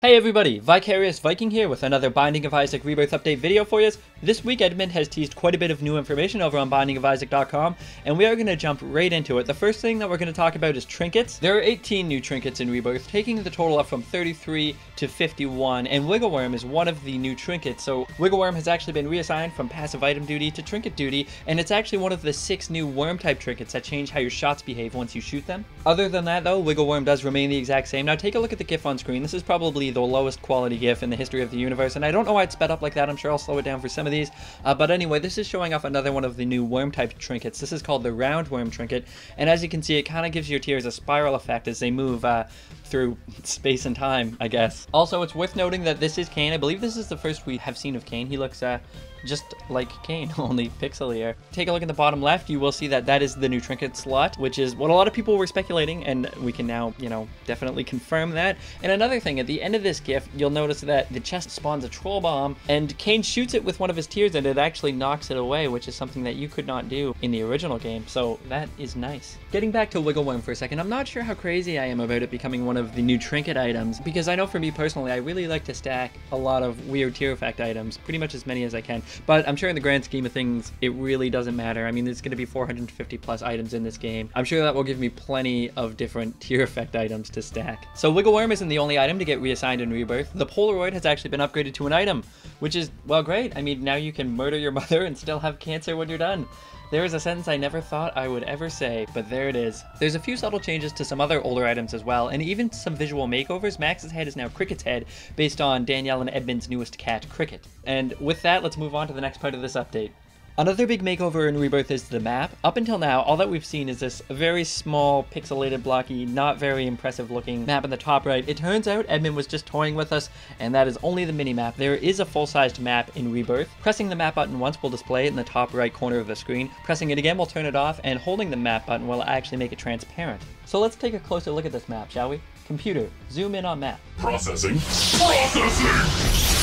Hey everybody, Vicarious Viking here with another Binding of Isaac Rebirth update video for you. This week Edmund has teased quite a bit of new information over on bindingofisaac.com, and we are going to jump right into it. The first thing that we're going to talk about is trinkets. There are 18 new trinkets in Rebirth, taking the total up from 33 to 51, and Wiggle Worm is one of the new trinkets. So Wiggle Worm has actually been reassigned from passive item duty to trinket duty, and it's actually one of the 6 new worm type trinkets that change how your shots behave once you shoot them. Other than that though, Wiggle Worm does remain the exact same. Now take a look at the GIF on screen. This is probably the lowest quality GIF in the history of the universe, and I don't know why it's sped up like that. I'm sure I'll slow it down for some of these, but anyway, this is showing off another one of the new worm type trinkets. This is called the round worm trinket, and as you can see, it kind of gives your tiers a spiral effect as they move through space and time, I guess. Also, it's worth noting that this is Kane. I believe this is the first we have seen of Kane. He looks just like Kane, only pixelier. Take a look at the bottom left. You will see that that is the new trinket slot, which is what a lot of people were speculating, and we can now, definitely confirm that. And another thing, at the end of this GIF, you'll notice that the chest spawns a troll bomb, and Kane shoots it with one of his tiers, and it actually knocks it away, which is something that you could not do in the original game, so that is nice. Getting back to Wiggle Worm for a second, I'm not sure how crazy I am about it becoming one of the new trinket items, because I know for me personally, I really like to stack a lot of weird tier effect items, pretty much as many as I can. But I'm sure in the grand scheme of things, it really doesn't matter. I mean, there's going to be 450 plus items in this game. I'm sure that will give me plenty of different tier effect items to stack. So Wiggle Worm isn't the only item to get reassigned in Rebirth. The Polaroid has actually been upgraded to an item, which is, well, great. I mean, now you can murder your mother and still have cancer when you're done. There is a sentence I never thought I would ever say, but there it is. There's a few subtle changes to some other older items as well, and even some visual makeovers. Max's head is now Cricket's head, based on Danielle and Edmund's newest cat, Cricket. And with that, let's move on to the next part of this update. Another big makeover in Rebirth is the map. Up until now, all that we've seen is this very small, pixelated, blocky, not very impressive looking map in the top right. It turns out Edmund was just toying with us, and that is only the mini-map. There is a full-sized map in Rebirth. Pressing the map button once will display it in the top right corner of the screen. Pressing it again will turn it off, and holding the map button will actually make it transparent. So let's take a closer look at this map, shall we? Computer, zoom in on map. Processing. Processing!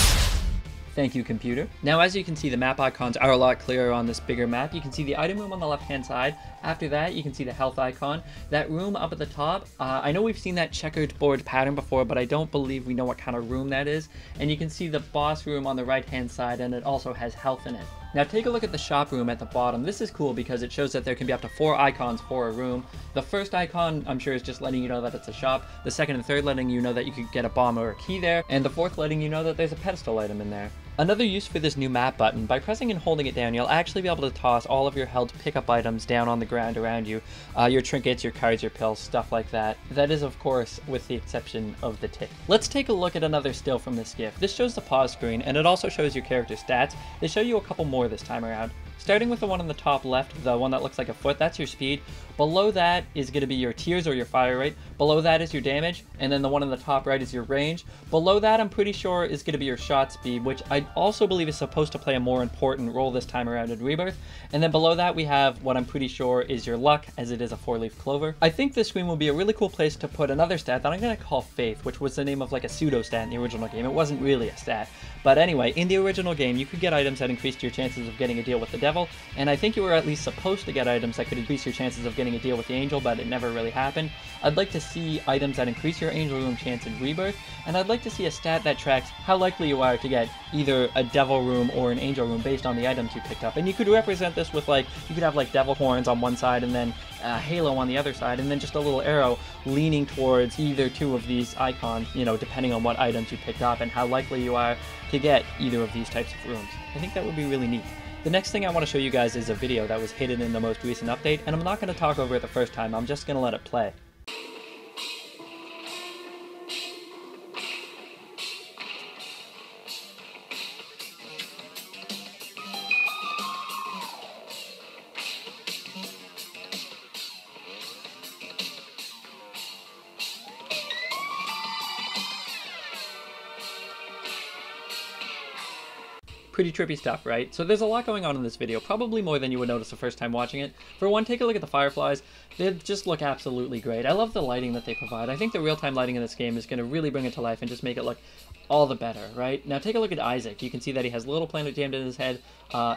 Thank you, computer. Now, as you can see, the map icons are a lot clearer on this bigger map. You can see the item room on the left-hand side. After that, you can see the health icon. That room up at the top, I know we've seen that checkered board pattern before, but I don't believe we know what kind of room that is. And you can see the boss room on the right-hand side, and it also has health in it. Now take a look at the shop room at the bottom. This is cool because it shows that there can be up to 4 icons for a room. The first icon, I'm sure, is just letting you know that it's a shop. The second and third letting you know that you could get a bomb or a key there. And the fourth letting you know that there's a pedestal item in there. Another use for this new map button, by pressing and holding it down, you'll actually be able to toss all of your held pickup items down on the ground around you. Your trinkets, your cards, your pills, stuff like that. That is, of course, with the exception of the tick. Let's take a look at another still from this GIF. This shows the pause screen, and it also shows your character stats. They show you a couple more this time around. Starting with the one on the top left, the one that looks like a foot, that's your speed. Below that is going to be your tiers or your fire rate. Below that is your damage, and then the one on the top right is your range. Below that, I'm pretty sure, is going to be your shot speed, which I also believe is supposed to play a more important role this time around in Rebirth. And then below that, we have what I'm pretty sure is your luck, as it is a 4-leaf clover. I think this screen will be a really cool place to put another stat that I'm going to call Faith, which was the name of like a pseudo stat in the original game. It wasn't really a stat. But anyway, in the original game, you could get items that increased your chances of getting a deal with the devil, and I think you were at least supposed to get items that could increase your chances of getting a deal with the angel, but it never really happened. I'd like to see items that increase your angel room chance in Rebirth, and I'd like to see a stat that tracks how likely you are to get either a devil room or an angel room based on the items you picked up. And you could represent this with, like, you could have like devil horns on one side and then a halo on the other side, and then just a little arrow leaning towards either two of these icons, depending on what items you picked up and how likely you are to get either of these types of rooms. I think that would be really neat. The next thing I want to show you guys is a video that was hidden in the most recent update, and I'm not going to talk over it the first time, I'm just going to let it play. Pretty trippy stuff, right? So there's a lot going on in this video, probably more than you would notice the first time watching it. For one, take a look at the fireflies. They just look absolutely great. I love the lighting that they provide. I think the real-time lighting in this game is going to really bring it to life and just make it look all the better, right? Now take a look at Isaac. You can see that he has a little planet jammed in his head,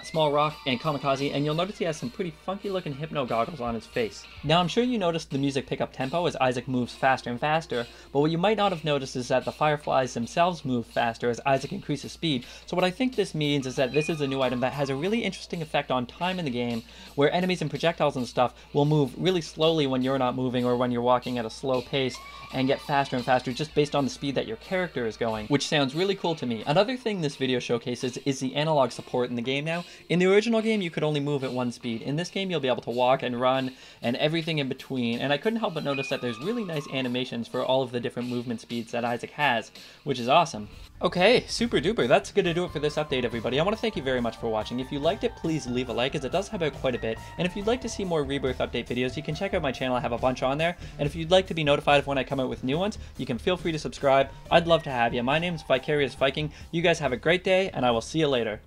small rock, and kamikaze, and you'll notice he has some pretty funky looking hypno-goggles on his face. Now I'm sure you noticed the music pick up tempo as Isaac moves faster and faster, but what you might not have noticed is that the fireflies themselves move faster as Isaac increases speed. So what I think this means is that this is a new item that has a really interesting effect on time in the game, where enemies and projectiles and stuff will move really slowly when you're not moving or when you're walking at a slow pace, and get faster and faster just based on the speed that your character is going, which sounds really cool to me. Another thing this video showcases is the analog support in the game now. In the original game, you could only move at one speed. In this game, you'll be able to walk and run and everything in between, and I couldn't help but notice that there's really nice animations for all of the different movement speeds that Isaac has, which is awesome. Okay, super duper, that's gonna do it for this update, everybody. I want to thank you very much for watching. If you liked it, please leave a like, as it does help out quite a bit. And if you'd like to see more Rebirth update videos, you can check out my channel. I have a bunch on there. And if you'd like to be notified of when I come out with new ones, you can feel free to subscribe. I'd love to have you. My name's Vicarious Viking. You guys have a great day, and I will see you later.